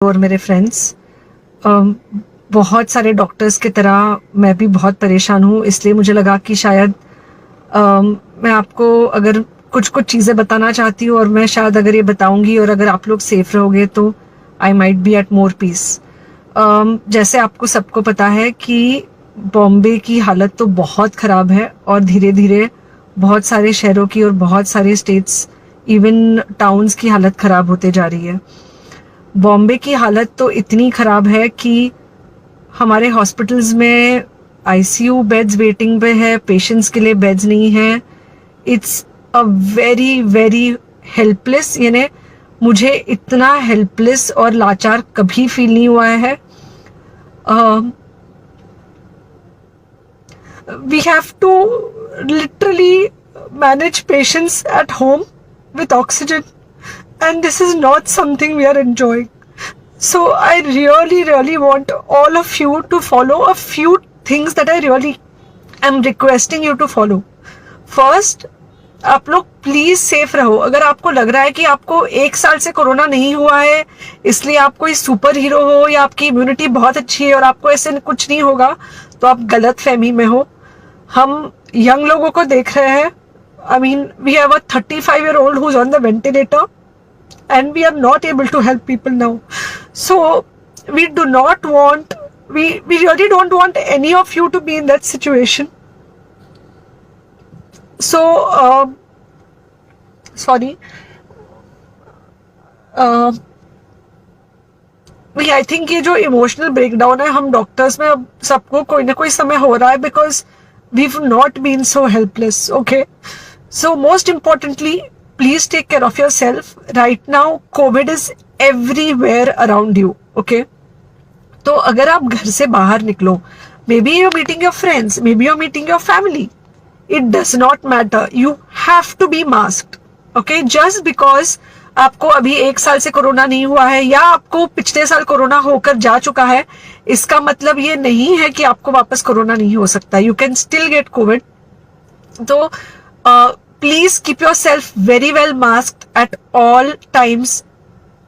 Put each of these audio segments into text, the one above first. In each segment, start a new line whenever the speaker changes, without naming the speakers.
और मेरे फ्रेंड्स, बहुत सारे डॉक्टर्स की तरह मैं भी बहुत परेशान हूँ, इसलिए मुझे लगा कि शायद मैं आपको अगर कुछ कुछ चीज़ें बताना चाहती हूँ और मैं शायद अगर ये बताऊंगी और अगर आप लोग सेफ रहोगे तो I might be at more peace. जैसे आपको सबको पता है कि बॉम्बे की हालत तो बहुत ख़राब है और धीरे धीरे बहुत सारे शहरों की और बहुत सारे स्टेट्स इवन टाउन्स की हालत ख़राब होते जा रही है। बॉम्बे की हालत तो इतनी ख़राब है कि हमारे हॉस्पिटल्स में आईसीयू बेड्स वेटिंग पे है, पेशेंट्स के लिए बेड्स नहीं है। It's a very very helpless, यानी मुझे इतना हेल्पलेस और लाचार कभी फील नहीं हुआ है। We have to literally manage patients at home with oxygen, and this is not something we are enjoying. So I really want all of you to follow a few things that I really am requesting you to follow. First, आप लोग please safe रहो। अगर आपको लग रहा है कि आपको 1 साल से कोरोना नहीं हुआ है इसलिए आप कोई सुपर हीरो हो या आपकी इम्यूनिटी बहुत अच्छी है और आपको ऐसे कुछ नहीं होगा, तो आप गलत फहमी में हो। हम यंग लोगों को देख रहे हैं। I mean, we have a 35-year-old who's on the ventilator and we are not able to help people now. So we really don't want any of you to be in that situation. So, sorry. I think ये जो emotional breakdown है हम doctors में अब सबको कोई ना कोई समय हो रहा है because we've not been so helpless, okay? So most importantly, please take care of yourself. Right now, COVID is everywhere around you, okay? तो अगर आप घर से बाहर निकलो, maybe you're meeting your friends, maybe you're meeting your family. It does not matter. You have to be masked, okay? Just because आपको अभी 1 साल से कोरोना नहीं हुआ है या आपको पिछले साल कोरोना होकर जा चुका है, इसका मतलब ये नहीं है कि आपको वापस कोरोना नहीं हो सकता. You can still get COVID. तो please keep your self very well masked at all times.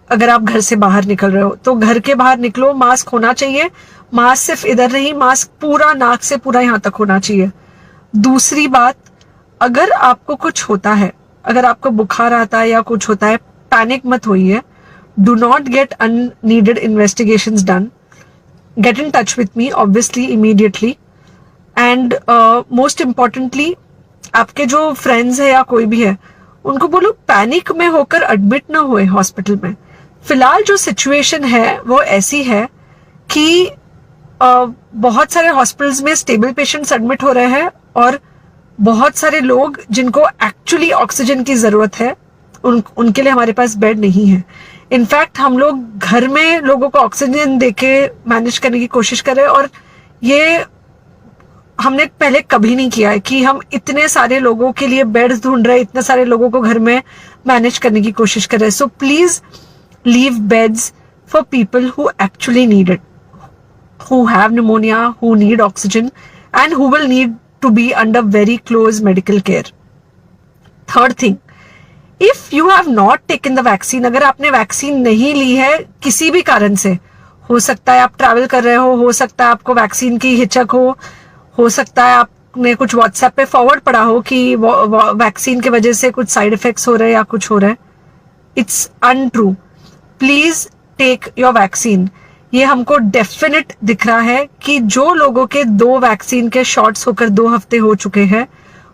अगर आप घर से बाहर निकल रहे हो तो घर के बाहर निकलो, मास्क होना चाहिए. मास्क सिर्फ इधर नहीं, मास्क पूरा नाक से पूरा यहाँ तक होना चाहिए. दूसरी बात, अगर आपको कुछ होता है, अगर आपको बुखार आता है या कुछ होता है, पैनिक मत होइए. Do not get unneeded investigations done. Get in touch with me obviously immediately. And most importantly, आपके जो फ्रेंड्स है या कोई भी है उनको बोलो पैनिक में होकर एडमिट ना हुए हॉस्पिटल में. फिलहाल जो सिचुएशन है वो ऐसी है कि बहुत सारे हॉस्पिटल्स में स्टेबल पेशेंट्स एडमिट हो रहे हैं और बहुत सारे लोग जिनको एक्चुअली ऑक्सीजन की जरूरत है उनके लिए हमारे पास बेड नहीं है. इनफैक्ट हम लोग घर में लोगों को ऑक्सीजन देके मैनेज करने की कोशिश कर रहे हैं और ये हमने पहले कभी नहीं किया है कि हम इतने सारे लोगों के लिए बेड्स ढूंढ रहे हैं, इतने सारे लोगों को घर में मैनेज करने की कोशिश कर रहे हैं. So please leave beds for people who actually need it, who have pneumonia, who need oxygen and who will need to be under very close medical care. Third thing, if you have not taken the vaccine, अगर आपने vaccine नहीं ली है किसी भी कारण से, हो सकता है आप ट्रैवल कर रहे हो सकता है आपको वैक्सीन की हिचक हो सकता है आपने कुछ व्हाट्सएप पे फॉरवर्ड पढ़ा हो कि वैक्सीन की वजह से कुछ साइड इफेक्ट्स हो रहे हैं या कुछ हो रहा है. It's untrue. Please take your vaccine. ये हमको डेफिनेट दिख रहा है कि जो लोगों के 2 वैक्सीन के शॉट्स होकर 2 हफ्ते हो चुके हैं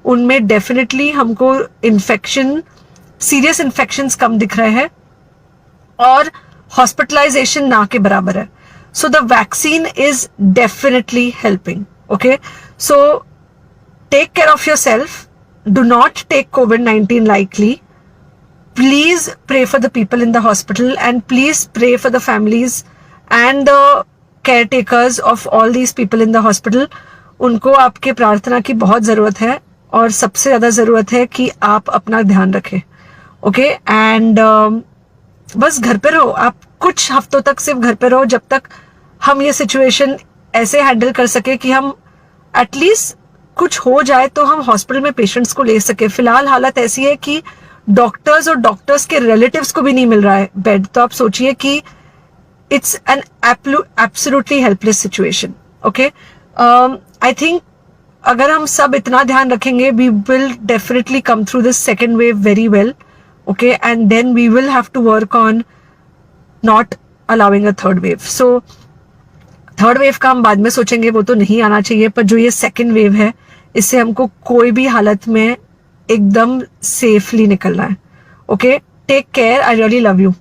उनमें डेफिनेटली हमको इन्फेक्शन, सीरियस इन्फेक्शंस कम दिख रहे हैं और हॉस्पिटलाइजेशन ना के बराबर है. So the vaccine is definitely helping. Okay, so take care of yourself. Do not take COVID-19 lightly. Please pray for the people in the hospital and please pray for the families and the caretakers of all these people in the hospital. उनको आपके प्रार्थना की बहुत ज़रूरत है और सबसे ज़्यादा ज़रूरत है कि आप अपना ध्यान रखें. ओके, एंड बस घर पे रहो. आप कुछ हफ्तों तक सिर्फ घर पे रहो जब तक हम ये सिचुएशन ऐसे हैंडल कर सके कि हम एटलीस्ट कुछ हो जाए तो हम हॉस्पिटल में पेशेंट्स को ले सके. फिलहाल हालत ऐसी है कि डॉक्टर्स और डॉक्टर्स के रिलेटिव्स को भी नहीं मिल रहा है बेड. तो आप सोचिए कि it's an absolutely helpless situation. Okay, I think अगर हम सब इतना ध्यान रखेंगे, we will definitely come through this second wave very well. Okay, and then we will have to work on not allowing a third wave. So third wave का हम बाद में सोचेंगे, वो तो नहीं आना चाहिए, पर जो ये सेकेंड वेव है इससे हमको कोई भी हालत में एकदम सेफली निकलना है. Okay, take care, I really love you.